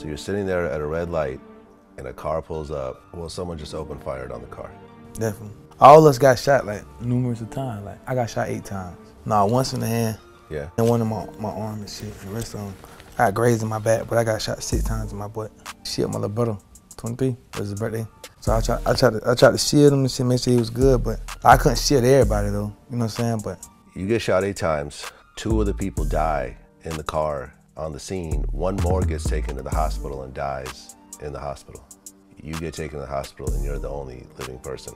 So you're sitting there at a red light and a car pulls up. Well, someone just opened fire on the car. Definitely. All of us got shot like numerous of times. Like I got shot 8 times. Nah, once in the hand. Yeah. And one in my arm and shit. The rest of them, I got grazed in my back, but I got shot 6 times in my butt. Shit, my little brother, 23, it was his birthday. So I tried to shield him and shit, make sure he was good, but I couldn't shield everybody though. You know what I'm saying? But you get shot 8 times. 2 of the people die in the car on the scene. 1 more gets taken to the hospital and dies in the hospital. You get taken to the hospital and you're the only living person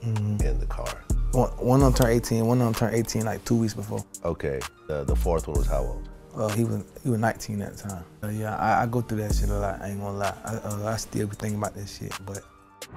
in the car. One of them turned 18. One of them turned 18 like 2 weeks before. Okay. The 4th one was how old? He was 19 at the time. Yeah, I go through that shit a lot. I ain't gonna lie. I still be thinking about that shit, but.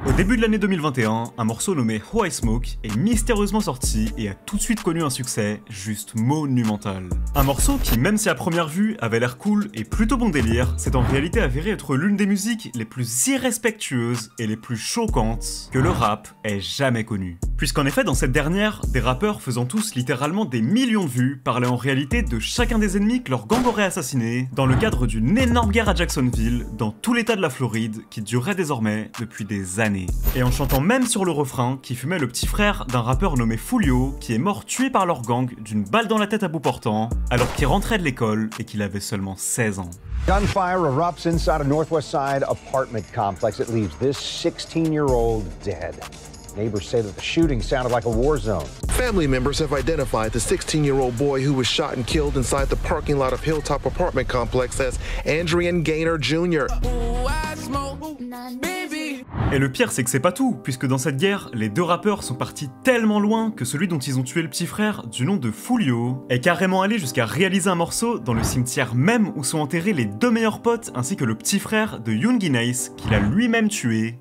Au début de l'année 2021, un morceau nommé How I Smoke est mystérieusement sorti et a tout de suite connu un succès juste monumental. Un morceau qui, même si à première vue avait l'air cool et plutôt bon délire, s'est en réalité avéré être l'une des musiques les plus irrespectueuses et les plus choquantes que le rap ait jamais connues. Puisqu'en effet, dans cette dernière, des rappeurs faisant tous littéralement des millions de vues parlaient en réalité de chacun des ennemis que leur gang aurait assassiné dans le cadre d'une énorme guerre à Jacksonville dans tout l'état de la Floride qui durerait désormais depuis des années. Et en chantant même sur le refrain qui fumait le petit frère d'un rappeur nommé Foolio qui est mort tué par leur gang d'une balle dans la tête à bout portant alors qu'il rentrait de l'école et qu'il avait seulement 16 ans. Gunfire erupts inside a Northwest Side apartment complex. It leaves this 16-year-old dead. Neighbors say that the shooting sounded like a war zone. Family members have identified the 16-year-old boy who was shot and killed inside the parking lot of Hilltop apartment complex as Andrian Gaynor Jr. Et le pire, c'est que c'est pas tout, puisque dans cette guerre, les 2 rappeurs sont partis tellement loin que celui dont ils ont tué le petit frère, du nom de Foolio, est carrément allé jusqu'à réaliser un morceau dans le cimetière même où sont enterrés les 2 meilleurs potes ainsi que le petit frère de Young Guinness qu'il a lui-même tué.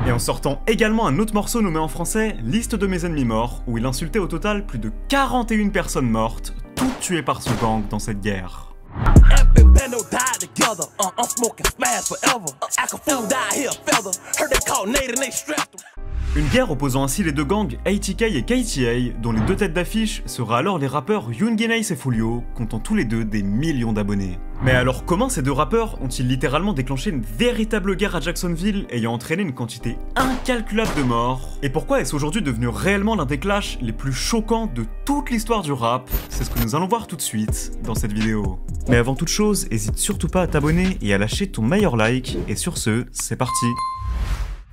Et en sortant également un autre morceau nommé en français Liste de mes ennemis morts, où il insultait au total plus de 41 personnes mortes, toutes tuées par son gang dans cette guerre. Une guerre opposant ainsi les 2 gangs ATK et KTA, dont les 2 têtes d'affiche seraient alors les rappeurs Young Guinness et Foolio, comptant tous les 2 des millions d'abonnés. Mais alors comment ces 2 rappeurs ont-ils littéralement déclenché une véritable guerre à Jacksonville ayant entraîné une quantité incalculable de morts? Et pourquoi est-ce aujourd'hui devenu réellement l'un des clashs les plus choquants de toute l'histoire du rap? C'est ce que nous allons voir tout de suite dans cette vidéo. Mais avant toute chose, n'hésite surtout pas à t'abonner et à lâcher ton meilleur like, et sur ce, c'est parti!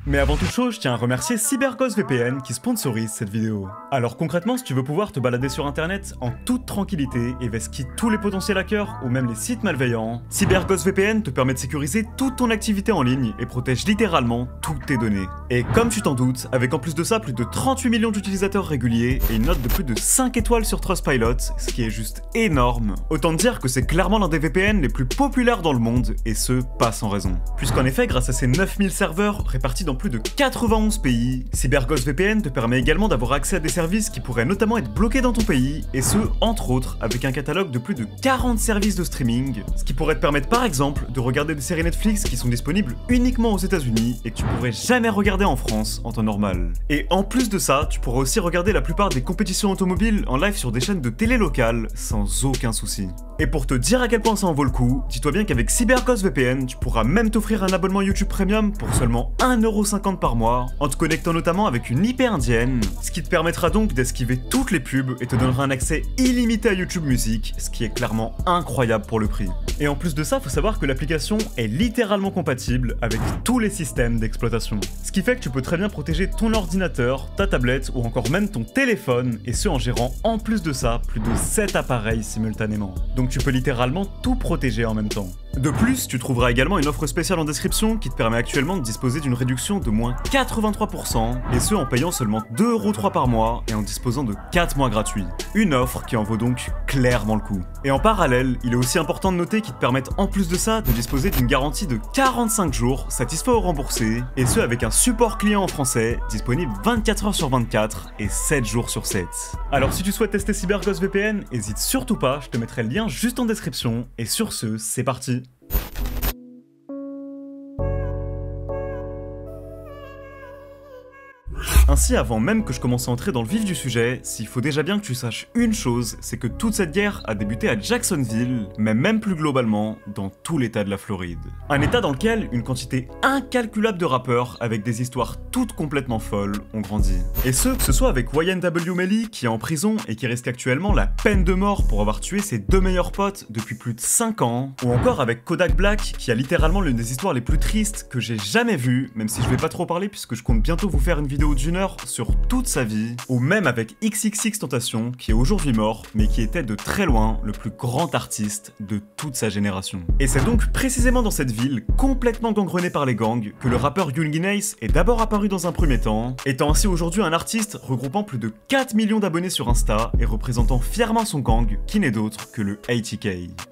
Mais avant toute chose, je tiens à remercier CyberGhost VPN qui sponsorise cette vidéo. Alors concrètement, si tu veux pouvoir te balader sur internet en toute tranquillité et vesquiller tous les potentiels hackers ou même les sites malveillants, CyberGhost VPN te permet de sécuriser toute ton activité en ligne et protège littéralement toutes tes données. Et comme tu t'en doutes, avec en plus de ça plus de 38 millions d'utilisateurs réguliers et une note de plus de 5 étoiles sur Trustpilot, ce qui est juste énorme, autant te dire que c'est clairement l'un des VPN les plus populaires dans le monde, et ce, pas sans raison. Puisqu'en effet, grâce à ses 9000 serveurs répartis dans plus de 91 pays, CyberGhost VPN te permet également d'avoir accès à des services qui pourraient notamment être bloqués dans ton pays, et ce, entre autres, avec un catalogue de plus de 40 services de streaming, ce qui pourrait te permettre par exemple de regarder des séries Netflix qui sont disponibles uniquement aux États-Unis et que tu pourrais jamais regarder en France en temps normal. Et en plus de ça, tu pourras aussi regarder la plupart des compétitions automobiles en live sur des chaînes de télé locales sans aucun souci. Et pour te dire à quel point ça en vaut le coup, dis-toi bien qu'avec CyberGhost VPN, tu pourras même t'offrir un abonnement YouTube Premium pour seulement 1,50€ par mois, en te connectant notamment avec une IP indienne, ce qui te permettra donc d'esquiver toutes les pubs et te donnera un accès illimité à YouTube Music, ce qui est clairement incroyable pour le prix. Et en plus de ça, faut savoir que l'application est littéralement compatible avec tous les systèmes d'exploitation. Ce qui fait que tu peux très bien protéger ton ordinateur, ta tablette ou encore même ton téléphone, et ce en gérant en plus de ça plus de 7 appareils simultanément. Donc tu peux littéralement tout protéger en même temps. De plus, tu trouveras également une offre spéciale en description qui te permet actuellement de disposer d'une réduction de moins 83%, et ce en payant seulement 2,03€ par mois et en disposant de 4 mois gratuits. Une offre qui en vaut donc clairement le coup. Et en parallèle, il est aussi important de noter qu'ils te permettent en plus de ça de disposer d'une garantie de 45 jours, satisfait ou remboursé, et ce avec un support client en français, disponible 24h sur 24 et 7 jours sur 7. Alors si tu souhaites tester CyberGhost VPN, n'hésite surtout pas, je te mettrai le lien juste en description, et sur ce, c'est parti. Un Ainsi, avant même que je commence à entrer dans le vif du sujet, s'il faut déjà bien que tu saches une chose, c'est que toute cette guerre a débuté à Jacksonville, mais même plus globalement, dans tout l'état de la Floride. Un état dans lequel une quantité incalculable de rappeurs avec des histoires toutes complètement folles ont grandi. Et ce, que ce soit avec YNW Melly, qui est en prison et qui risque actuellement la peine de mort pour avoir tué ses 2 meilleurs potes depuis plus de 5 ans, ou encore avec Kodak Black, qui a littéralement l'une des histoires les plus tristes que j'ai jamais vues, même si je vais pas trop parler puisque je compte bientôt vous faire une vidéo d'1 heure sur toute sa vie, ou même avec XXXTentacion, qui est aujourd'hui mort, mais qui était de très loin le plus grand artiste de toute sa génération. Et c'est donc précisément dans cette ville, complètement gangrenée par les gangs, que le rappeur Young Ace est d'abord apparu dans un premier temps, étant ainsi aujourd'hui un artiste regroupant plus de 4 millions d'abonnés sur Insta et représentant fièrement son gang, qui n'est d'autre que le ATK.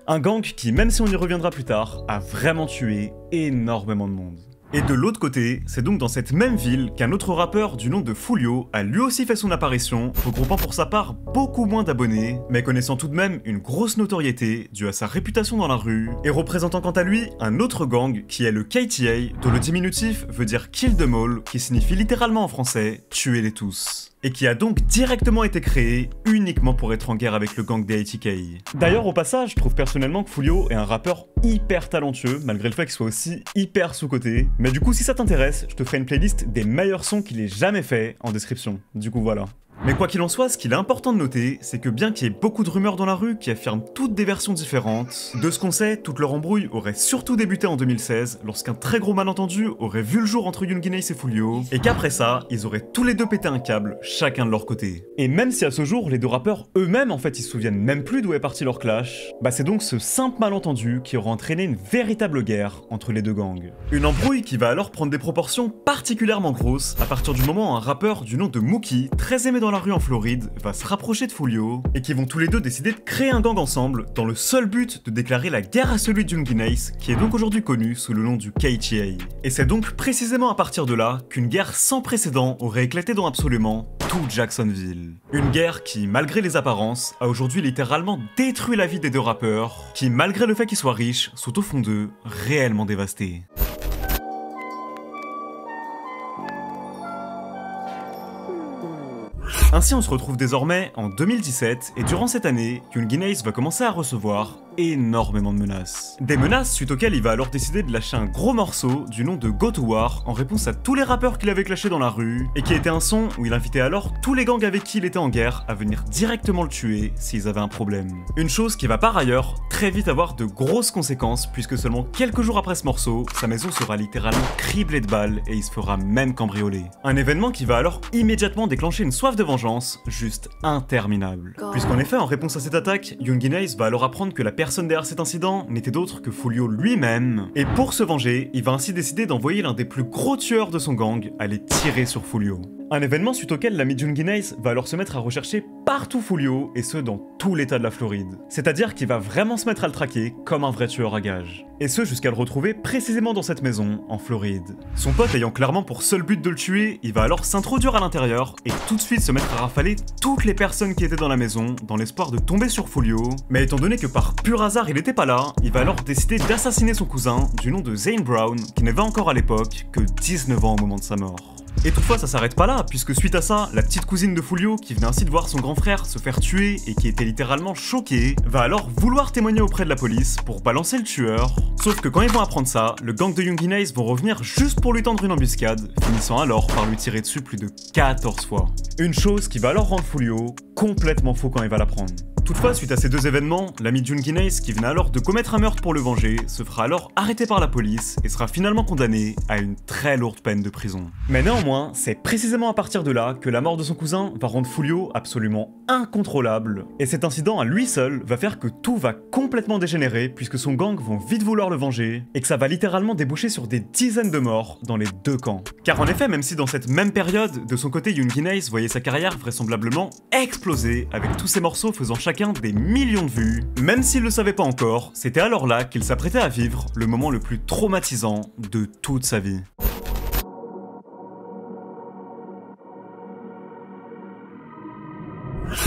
Un gang qui, même si on y reviendra plus tard, a vraiment tué énormément de monde. Et de l'autre côté, c'est donc dans cette même ville qu'un autre rappeur du nom de Foolio a lui aussi fait son apparition, regroupant pour sa part beaucoup moins d'abonnés, mais connaissant tout de même une grosse notoriété due à sa réputation dans la rue, et représentant quant à lui un autre gang qui est le KTA, dont le diminutif veut dire Kill them all, qui signifie littéralement en français « tuez-les tous ». Et qui a donc directement été créé uniquement pour être en guerre avec le gang des ATK. D'ailleurs, au passage, je trouve personnellement que Foolio est un rappeur hyper talentueux, malgré le fait qu'il soit aussi hyper sous-coté. Mais du coup, si ça t'intéresse, je te ferai une playlist des meilleurs sons qu'il ait jamais fait en description. Du coup, voilà. Mais quoi qu'il en soit, ce qu'il est important de noter, c'est que bien qu'il y ait beaucoup de rumeurs dans la rue qui affirment toutes des versions différentes, de ce qu'on sait, toute leur embrouille aurait surtout débuté en 2016, lorsqu'un très gros malentendu aurait vu le jour entre Young Ace et Foolio, et qu'après ça, ils auraient tous les deux pété un câble, chacun de leur côté. Et même si à ce jour, les deux rappeurs eux-mêmes, en fait, ils se souviennent même plus d'où est parti leur clash, bah c'est donc ce simple malentendu qui aura entraîné une véritable guerre entre les deux gangs. Une embrouille qui va alors prendre des proportions particulièrement grosses à partir du moment où un rappeur du nom de Mookie, très aimé dans la rue en Floride, va se rapprocher de Foolio, et qui vont tous les deux décider de créer un gang ensemble, dans le seul but de déclarer la guerre à celui de Young Ace, qui est donc aujourd'hui connu sous le nom du KTA. Et c'est donc précisément à partir de là qu'une guerre sans précédent aurait éclaté dans absolument tout Jacksonville. Une guerre qui, malgré les apparences, a aujourd'hui littéralement détruit la vie des deux rappeurs, qui, malgré le fait qu'ils soient riches, sont au fond d'eux réellement dévastés. Ainsi, on se retrouve désormais en 2017, et durant cette année, Young Ace va commencer à recevoir énormément de menaces. Des menaces suite auxquelles il va alors décider de lâcher un gros morceau du nom de Go to War en réponse à tous les rappeurs qu'il avait clashés dans la rue, et qui était un son où il invitait alors tous les gangs avec qui il était en guerre à venir directement le tuer s'ils avaient un problème. Une chose qui va par ailleurs très vite avoir de grosses conséquences, puisque seulement quelques jours après ce morceau, sa maison sera littéralement criblée de balles et il se fera même cambrioler. Un événement qui va alors immédiatement déclencher une soif de vengeance juste interminable. Puisqu'en effet, en réponse à cette attaque, Young Ace va alors apprendre que la personne derrière cet incident n'était d'autre que Foolio lui-même, et pour se venger, il va ainsi décider d'envoyer l'un des plus gros tueurs de son gang aller tirer sur Foolio. Un événement suite auquel l'ami Young Ace va alors se mettre à rechercher partout Foolio, et ce dans tout l'état de la Floride. C'est-à-dire qu'il va vraiment se mettre à le traquer comme un vrai tueur à gages. Et ce jusqu'à le retrouver précisément dans cette maison, en Floride. Son pote ayant clairement pour seul but de le tuer, il va alors s'introduire à l'intérieur et tout de suite se mettre à rafaler toutes les personnes qui étaient dans la maison, dans l'espoir de tomber sur Foolio. Mais étant donné que par pur hasard il n'était pas là, il va alors décider d'assassiner son cousin, du nom de Zane Brown, qui n'avait encore à l'époque que 19 ans au moment de sa mort. Et toutefois ça s'arrête pas là, puisque suite à ça, la petite cousine de Foolio, qui venait ainsi de voir son grand frère se faire tuer et qui était littéralement choquée, va alors vouloir témoigner auprès de la police pour balancer le tueur. Sauf que quand ils vont apprendre ça, le gang de Young Ace vont revenir juste pour lui tendre une embuscade, finissant alors par lui tirer dessus plus de 14 fois. Une chose qui va alors rendre Foolio complètement fou quand il va l'apprendre. Toutefois, suite à ces deux événements, l'ami de Young Ace, qui venait alors de commettre un meurtre pour le venger, se fera alors arrêter par la police et sera finalement condamné à une très lourde peine de prison. Mais néanmoins, c'est précisément à partir de là que la mort de son cousin va rendre Foolio absolument incontrôlable. Et cet incident à lui seul va faire que tout va complètement dégénérer, puisque son gang vont vite vouloir le venger, et que ça va littéralement déboucher sur des dizaines de morts dans les deux camps. Car en effet, même si dans cette même période, de son côté Young Ace voyait sa carrière vraisemblablement exploser, avec tous ses morceaux faisant chacun des millions de vues, même s'il le savait pas encore, c'était alors là qu'il s'apprêtait à vivre le moment le plus traumatisant de toute sa vie.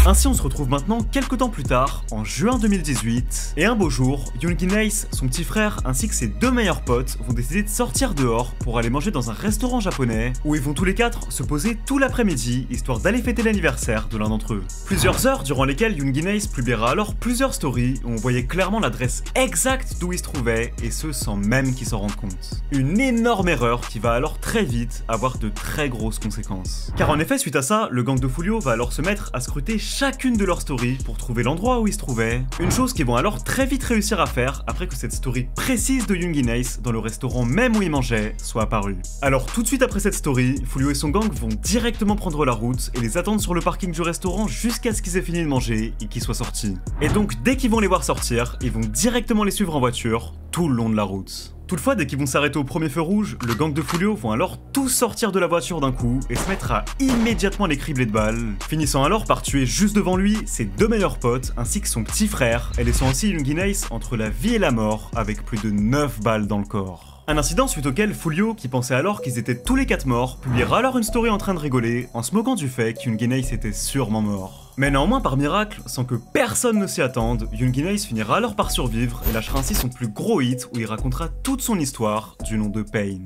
Ainsi on se retrouve maintenant quelques temps plus tard, en juin 2018, et un beau jour, Youngin Ace, son petit frère ainsi que ses deux meilleurs potes vont décider de sortir dehors pour aller manger dans un restaurant japonais où ils vont tous les quatre se poser tout l'après-midi histoire d'aller fêter l'anniversaire de l'un d'entre eux. Plusieurs heures durant lesquelles Youngin Ace publiera alors plusieurs stories où on voyait clairement l'adresse exacte d'où il se trouvait et ce sans même qu'il s'en rende compte. Une énorme erreur qui va alors très vite avoir de très grosses conséquences. Car en effet suite à ça, le gang de Foolio va alors se mettre à scruter chacune de leurs stories pour trouver l'endroit où ils se trouvaient, une chose qu'ils vont alors très vite réussir à faire après que cette story précise de Youngin Ace dans le restaurant même où il mangeait soit apparue. Alors tout de suite après cette story, Foolio et son gang vont directement prendre la route et les attendre sur le parking du restaurant jusqu'à ce qu'ils aient fini de manger et qu'ils soient sortis. Et donc dès qu'ils vont les voir sortir, ils vont directement les suivre en voiture tout le long de la route. Toutefois, dès qu'ils vont s'arrêter au premier feu rouge, le gang de Foolio vont alors tous sortir de la voiture d'un coup et se mettre à immédiatement les cribler de balles, finissant alors par tuer juste devant lui ses deux meilleurs potes ainsi que son petit frère, et laissant ainsi Youngin Ace entre la vie et la mort avec plus de 9 balles dans le corps. Un incident suite auquel Foolio, qui pensait alors qu'ils étaient tous les 4 morts, publiera alors une story en train de rigoler en se moquant du fait que Youngin Ace était sûrement mort. Mais néanmoins, par miracle, sans que personne ne s'y attende, Youngin Ace finira alors par survivre et lâchera ainsi son plus gros hit où il racontera toute son histoire du nom de Pain.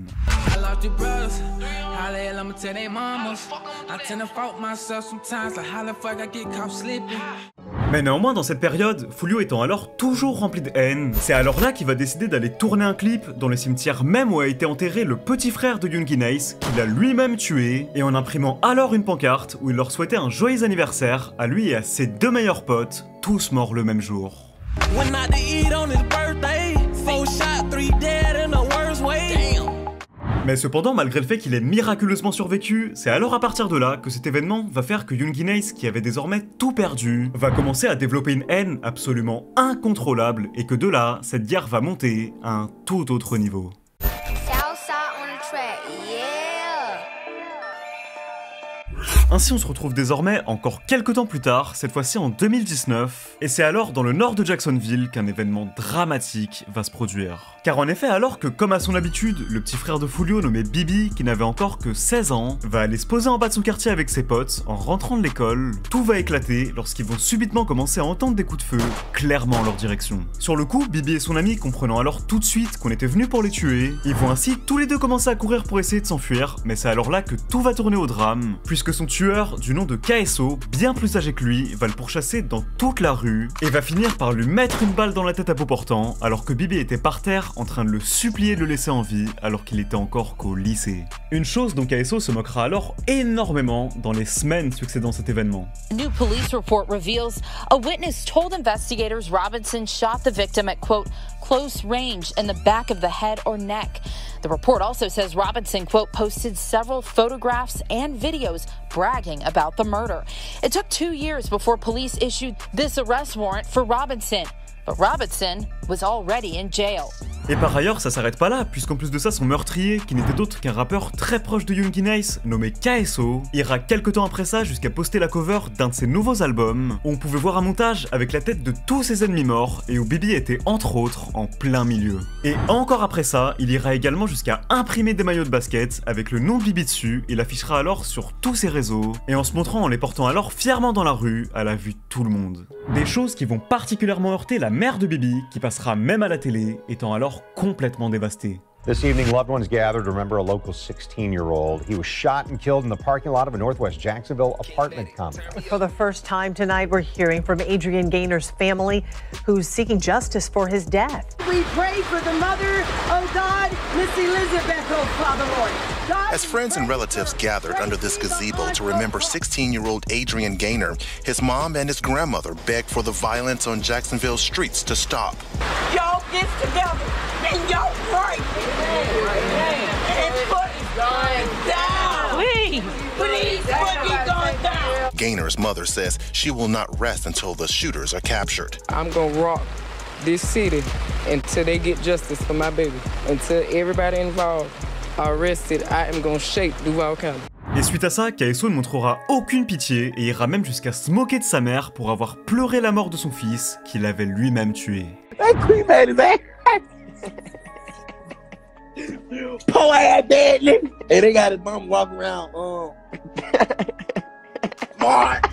Mais néanmoins, dans cette période, Foolio étant alors toujours rempli de haine, c'est alors là qu'il va décider d'aller tourner un clip dans le cimetière même où a été enterré le petit frère de Youngin Ace, qu'il a lui-même tué, et en imprimant alors une pancarte où il leur souhaitait un joyeux anniversaire à lui et à ses deux meilleurs potes, tous morts le même jour. Mais cependant, malgré le fait qu'il ait miraculeusement survécu, c'est alors à partir de là que cet événement va faire que Youngin Ace, qui avait désormais tout perdu, va commencer à développer une haine absolument incontrôlable et que de là, cette guerre va monter à un tout autre niveau. Ainsi on se retrouve désormais encore quelques temps plus tard, cette fois-ci en 2019, et c'est alors dans le nord de Jacksonville qu'un événement dramatique va se produire. Car en effet, alors que comme à son habitude, le petit frère de Foolio nommé Bibi, qui n'avait encore que 16 ans, va aller se poser en bas de son quartier avec ses potes en rentrant de l'école, tout va éclater lorsqu'ils vont subitement commencer à entendre des coups de feu clairement en leur direction. Sur le coup, Bibi et son ami, comprenant alors tout de suite qu'on était venu pour les tuer, ils vont ainsi tous les deux commencer à courir pour essayer de s'enfuir, mais c'est alors là que tout va tourner au drame, puisque son tueur, du nom de KSO, bien plus âgé que lui, va le pourchasser dans toute la rue et va finir par lui mettre une balle dans la tête à bout portant, alors que Bibi était par terre en train de le supplier de le laisser en vie alors qu'il était encore qu'au lycée. Une chose dont KSO se moquera alors énormément dans les semaines succédant cet événement. A new police report reveals a witness told investigators Robinson shot the victim at, quote, close range in the back of the head or neck. The report also says Robinson, quote, posted several photographs and videos bragging about the murder. It took 2 years before police issued this arrest warrant for Robinson, but Robinson was already in jail. Et par ailleurs, ça s'arrête pas là, puisqu'en plus de ça, son meurtrier, qui n'était d'autre qu'un rappeur très proche de Youngin Ace, nommé KSO, ira quelques temps après ça jusqu'à poster la cover d'un de ses nouveaux albums, où on pouvait voir un montage avec la tête de tous ses ennemis morts, et où Bibi était entre autres en plein milieu. Et encore après ça, il ira également jusqu'à imprimer des maillots de basket avec le nom de Bibi dessus, et l'affichera alors sur tous ses réseaux, et en se montrant en les portant alors fièrement dans la rue, à la vue de tout le monde. Des choses qui vont particulièrement heurter la mère de Bibi, qui passera même à la télé, étant alors complètement dévastée. This evening, loved ones gathered to remember a local 16-year-old. He was shot and killed in the parking lot of a Northwest Jacksonville apartment complex. For the first time tonight, we're hearing from Adrian Gaynor's family, who's seeking justice for his death. We pray for the mother, oh God, Miss Elizabeth, oh Father Lord. God, as friends and relatives gathered under this gazebo to remember 16-year-old Adrian Gaynor, his mom and his grandmother begged for the violence on Jacksonville streets to stop. Y'all get together and y'all pray. And put it down. Please put it down. Gaynor's mother says she will not rest until the shooters are captured. I'm gonna rock this city until they get justice for my baby. Until everybody involved are arrested, I am gonna shake Duval County. Et suite à ça, KSO ne montrera aucune pitié et ira même jusqu'à se moquer de sa mère pour avoir pleuré la mort de son fils, qu'il avait lui-même tué. Poor ass dead nigga. Hey, they got his mom walking around. March.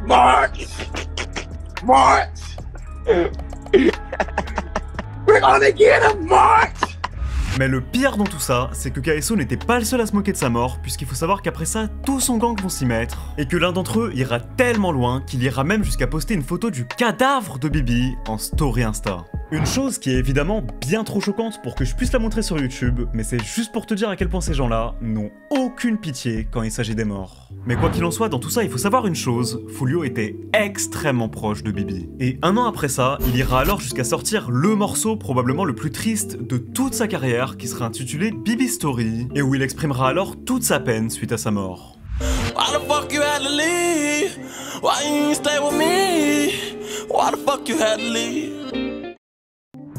March! We're gonna get him, March! Mais le pire dans tout ça, c'est que KSO n'était pas le seul à se moquer de sa mort, puisqu'il faut savoir qu'après ça, tout son gang vont s'y mettre, et que l'un d'entre eux ira tellement loin qu'il ira même jusqu'à poster une photo du cadavre de Bibi en story Insta. Une chose qui est évidemment bien trop choquante pour que je puisse la montrer sur YouTube, mais c'est juste pour te dire à quel point ces gens-là n'ont aucune pitié quand il s'agit des morts. Mais quoi qu'il en soit, dans tout ça, il faut savoir une chose, Foolio était extrêmement proche de Bibi. Et un an après ça, il ira alors jusqu'à sortir le morceau probablement le plus triste de toute sa carrière, qui sera intitulé Bibi Story, et où il exprimera alors toute sa peine suite à sa mort. Why the fuck you had to leave? Why you ain't stay with me? Why the fuck you had to leave?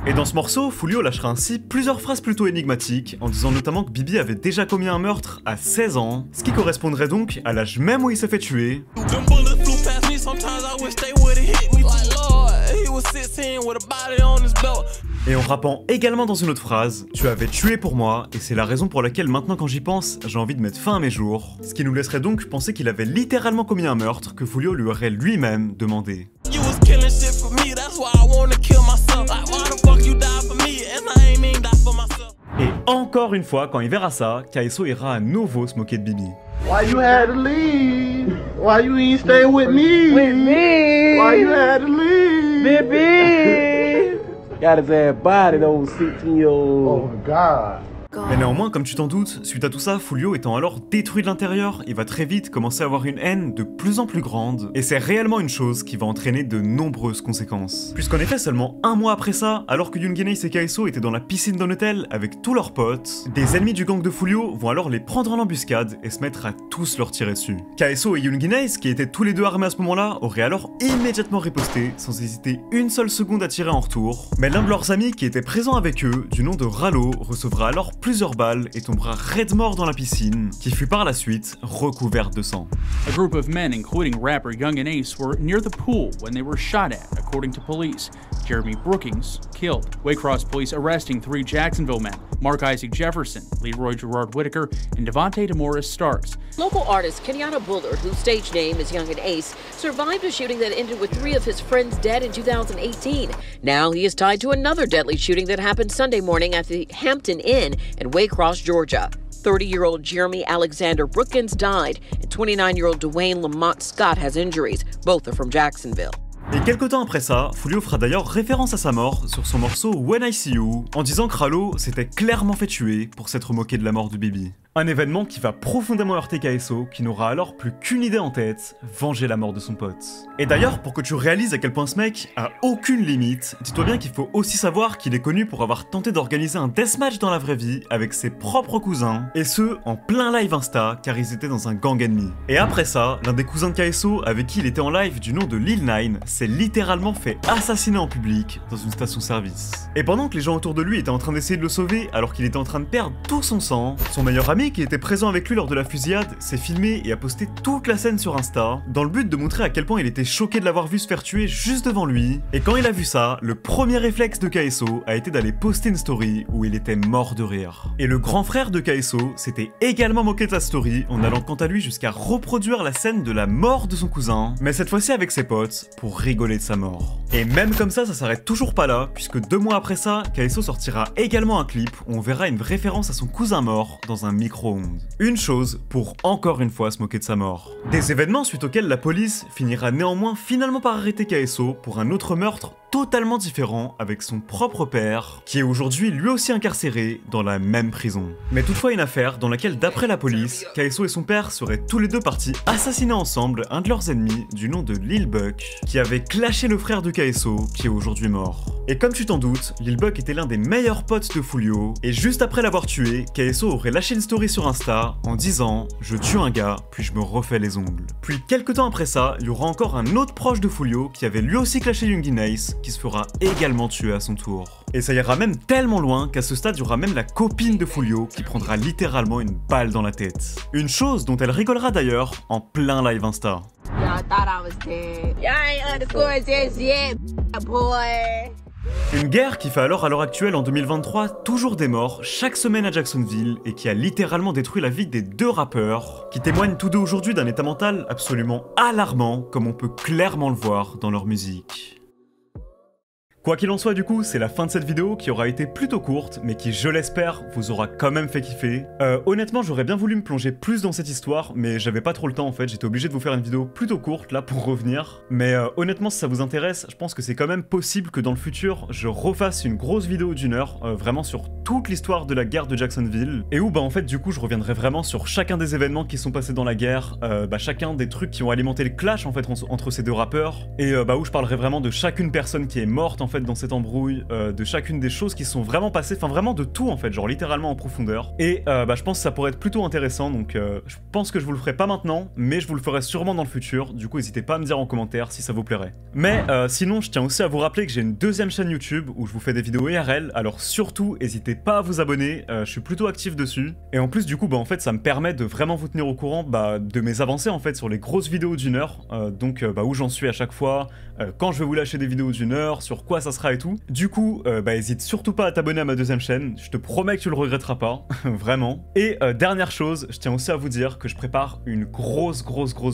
Et dans ce morceau, Foolio lâchera ainsi plusieurs phrases plutôt énigmatiques, en disant notamment que Bibi avait déjà commis un meurtre à 16 ans, ce qui correspondrait donc à l'âge même où il s'est fait tuer. Et en rappant également dans une autre phrase, tu avais tué pour moi, et c'est la raison pour laquelle maintenant quand j'y pense, j'ai envie de mettre fin à mes jours. Ce qui nous laisserait donc penser qu'il avait littéralement commis un meurtre que Foolio lui aurait lui-même demandé. Et encore une fois, quand il verra ça, KSO ira à nouveau se moquer de Bibi. Why you had to leave? Why you ain't stay with me? With me? Why you had to leave? Bibi! Got his ass body, those 16-year-old. Oh my God. Mais néanmoins, comme tu t'en doutes, suite à tout ça, Foolio étant alors détruit de l'intérieur, il va très vite commencer à avoir une haine de plus en plus grande, et c'est réellement une chose qui va entraîner de nombreuses conséquences. Puisqu'en effet, seulement un mois après ça, alors que Young Ace et KSO étaient dans la piscine d'un hôtel avec tous leurs potes, des ennemis du gang de Foolio vont alors les prendre en embuscade et se mettre à tous leur tirer dessus. KSO et Young Ace, qui étaient tous les deux armés à ce moment-là, auraient alors immédiatement riposté, sans hésiter une seule seconde à tirer en retour, mais l'un de leurs amis qui était présent avec eux, du nom de Rallo, recevra alors plusieurs balles et tombera raide mort dans la piscine, qui fut par la suite recouverte de sang. A group of men, including rapper Young Ace, were near the pool when they were shot at, according to police. Jeremy Brookings killed. Waycross police arresting 3 Jacksonville men: Mark Isaac Jefferson, Leroy Gerard Whitaker, and Devontae DeMorris Starks. Local artist Kenyatta Bullard, whose stage name is Young Ace, survived a shooting that ended with 3 of his friends dead in 2018. Now he is tied to another deadly shooting that happened Sunday morning at the Hampton Inn in Waycross, Georgia. 30-year-old Jeremy Alexander Brookins died, and 29-year-old Dwayne Lamont Scott has injuries. Both are from Jacksonville. Et quelques temps après ça, Foolio fera d'ailleurs référence à sa mort sur son morceau When I See You, en disant que Rallo s'était clairement fait tuer pour s'être moqué de la mort de Bibi. Un événement qui va profondément heurter KSO, qui n'aura alors plus qu'une idée en tête, venger la mort de son pote. Et d'ailleurs, pour que tu réalises à quel point ce mec a aucune limite, dis-toi bien qu'il faut aussi savoir qu'il est connu pour avoir tenté d'organiser un deathmatch dans la vraie vie avec ses propres cousins, et ce, en plein live Insta, car ils étaient dans un gang ennemi. Et après ça, l'un des cousins de KSO, avec qui il était en live du nom de Lil Nine, s'est littéralement fait assassiner en public dans une station-service. Et pendant que les gens autour de lui étaient en train d'essayer de le sauver, alors qu'il était en train de perdre tout son sang, son meilleur ami qui était présent avec lui lors de la fusillade s'est filmé et a posté toute la scène sur Insta, dans le but de montrer à quel point il était choqué de l'avoir vu se faire tuer juste devant lui. Et quand il a vu ça, le premier réflexe de KSO a été d'aller poster une story où il était mort de rire. Et le grand frère de KSO s'était également moqué de sa story, en allant quant à lui jusqu'à reproduire la scène de la mort de son cousin, mais cette fois-ci avec ses potes, pour rigoler de sa mort. Et même comme ça s'arrête toujours pas là, puisque 2 mois après ça, KSO sortira également un clip où on verra une référence à son cousin mort dans un micro-ondes. Une chose pour encore une fois se moquer de sa mort. Des événements suite auxquels la police finira néanmoins finalement par arrêter KSO pour un autre meurtre totalement différent avec son propre père, qui est aujourd'hui lui aussi incarcéré dans la même prison. Mais toutefois une affaire dans laquelle d'après la police, KSO et son père seraient tous les deux partis assassiner ensemble un de leurs ennemis du nom de Lil Buck, qui avait clashé le frère de KSO, qui est aujourd'hui mort. Et comme tu t'en doutes, Lil Buck était l'un des meilleurs potes de Foolio, et juste après l'avoir tué, KSO aurait lâché une story sur Insta en disant « Je tue un gars, puis je me refais les ongles ». Puis quelques temps après ça, il y aura encore un autre proche de Foolio qui avait lui aussi clashé Young Ace, qui se fera également tuer à son tour. Et ça ira même tellement loin qu'à ce stade, il y aura même la copine de Foolio qui prendra littéralement une balle dans la tête. Une chose dont elle rigolera d'ailleurs en plein live Insta. Une guerre qui fait alors à l'heure actuelle en 2023 toujours des morts chaque semaine à Jacksonville et qui a littéralement détruit la vie des 2 rappeurs qui témoignent tous deux aujourd'hui d'un état mental absolument alarmant comme on peut clairement le voir dans leur musique. Quoi qu'il en soit du coup, c'est la fin de cette vidéo qui aura été plutôt courte, mais qui, je l'espère, vous aura quand même fait kiffer. Honnêtement, j'aurais bien voulu me plonger plus dans cette histoire, mais j'avais pas trop le temps en fait, j'étais obligé de vous faire une vidéo plutôt courte là pour revenir. Mais honnêtement, si ça vous intéresse, je pense que c'est quand même possible que dans le futur, je refasse une grosse vidéo d'1 heure, vraiment sur toute l'histoire de la guerre de Jacksonville, et où bah en fait du coup je reviendrai vraiment sur chacun des événements qui sont passés dans la guerre, chacun des trucs qui ont alimenté le clash en fait entre ces 2 rappeurs, et où je parlerai vraiment de chacune personne qui est morte en fait dans cette embrouille, de chacune des choses qui sont vraiment passées, enfin vraiment de tout en fait, genre littéralement en profondeur. Et je pense que ça pourrait être plutôt intéressant, donc je pense que je vous le ferai pas maintenant, mais je vous le ferai sûrement dans le futur, du coup n'hésitez pas à me dire en commentaire si ça vous plairait. Mais sinon je tiens aussi à vous rappeler que j'ai une 2e chaîne YouTube où je vous fais des vidéos IRL, alors surtout n'hésitez pas à vous abonner, je suis plutôt actif dessus, et en plus du coup en fait ça me permet de vraiment vous tenir au courant de mes avancées en fait sur les grosses vidéos d'1 heure, où j'en suis à chaque fois, quand je vais vous lâcher des vidéos d'1 heure, sur quoi ça sera et tout. Du coup, hésite surtout pas à t'abonner à ma 2e chaîne, je te promets que tu le regretteras pas, vraiment. Et dernière chose, je tiens aussi à vous dire que je prépare une grosse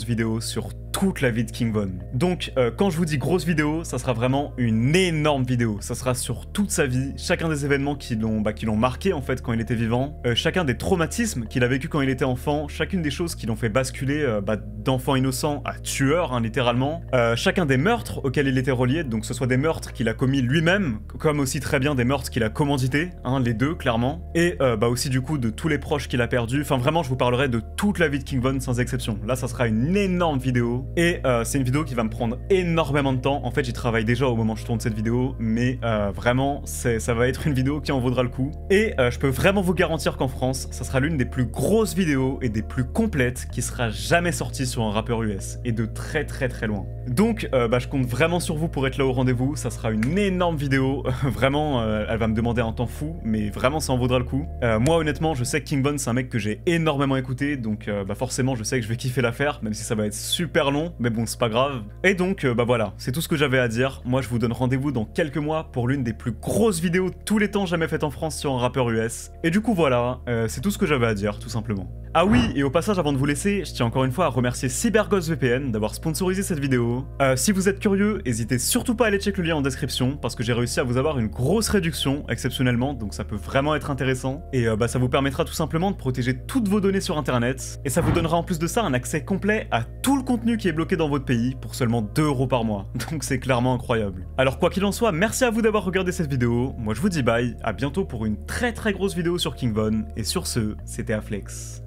vidéo sur toute la vie de King Von. Donc quand je vous dis grosse vidéo, ça sera vraiment une énorme vidéo, ça sera sur toute sa vie, chacun des événements qui l'ont marqué en fait quand il était vivant, chacun des traumatismes qu'il a vécu quand il était enfant, chacune des choses qui l'ont fait basculer d'enfant innocent à tueur, hein, littéralement, chacun des meurtres auxquels il était relié, donc que ce soit des meurtres qu'il a commis lui-même, comme aussi très bien des meurtres qu'il a commandités, hein, les 2 clairement, et aussi du coup de tous les proches qu'il a perdus, enfin vraiment je vous parlerai de toute la vie de King Von sans exception. Là ça sera une énorme vidéo, et c'est une vidéo qui va me prendre énormément de temps, en fait j'y travaille déjà au moment où je tourne cette vidéo, mais vraiment ça va être une vidéo qui en vaudra le coup, et je peux vraiment vous garantir qu'en France, ça sera l'une des plus grosses vidéos et des plus complètes qui sera jamais sortie sur un rappeur US, et de très loin. Donc je compte vraiment sur vous pour être là au rendez-vous, ça sera une énorme vidéo, vraiment elle va me demander un temps fou, mais vraiment ça en vaudra le coup. Moi honnêtement je sais que King Von c'est un mec que j'ai énormément écouté, donc forcément je sais que je vais kiffer l'affaire, même si ça va être super long, mais bon c'est pas grave. Et donc voilà, c'est tout ce que j'avais à dire. Moi je vous donne rendez-vous dans quelques mois pour l'une des plus grosses vidéos de tous les temps jamais faites en France sur un rappeur US. Et du coup voilà, c'est tout ce que j'avais à dire tout simplement. Ah oui, et au passage avant de vous laisser, je tiens encore une fois à remercier CyberGhost VPN d'avoir sponsorisé cette vidéo. Si vous êtes curieux, n'hésitez surtout pas à aller checker le lien en description, parce que j'ai réussi à vous avoir une grosse réduction exceptionnellement, donc ça peut vraiment être intéressant, et ça vous permettra tout simplement de protéger toutes vos données sur internet, et ça vous donnera en plus de ça un accès complet à tout le contenu qui est bloqué dans votre pays pour seulement 2 € par mois, donc c'est clairement incroyable. Alors quoi qu'il en soit, merci à vous d'avoir regardé cette vidéo, moi je vous dis bye, à bientôt pour une très grosse vidéo sur King Von, et sur ce, c'était Afflex.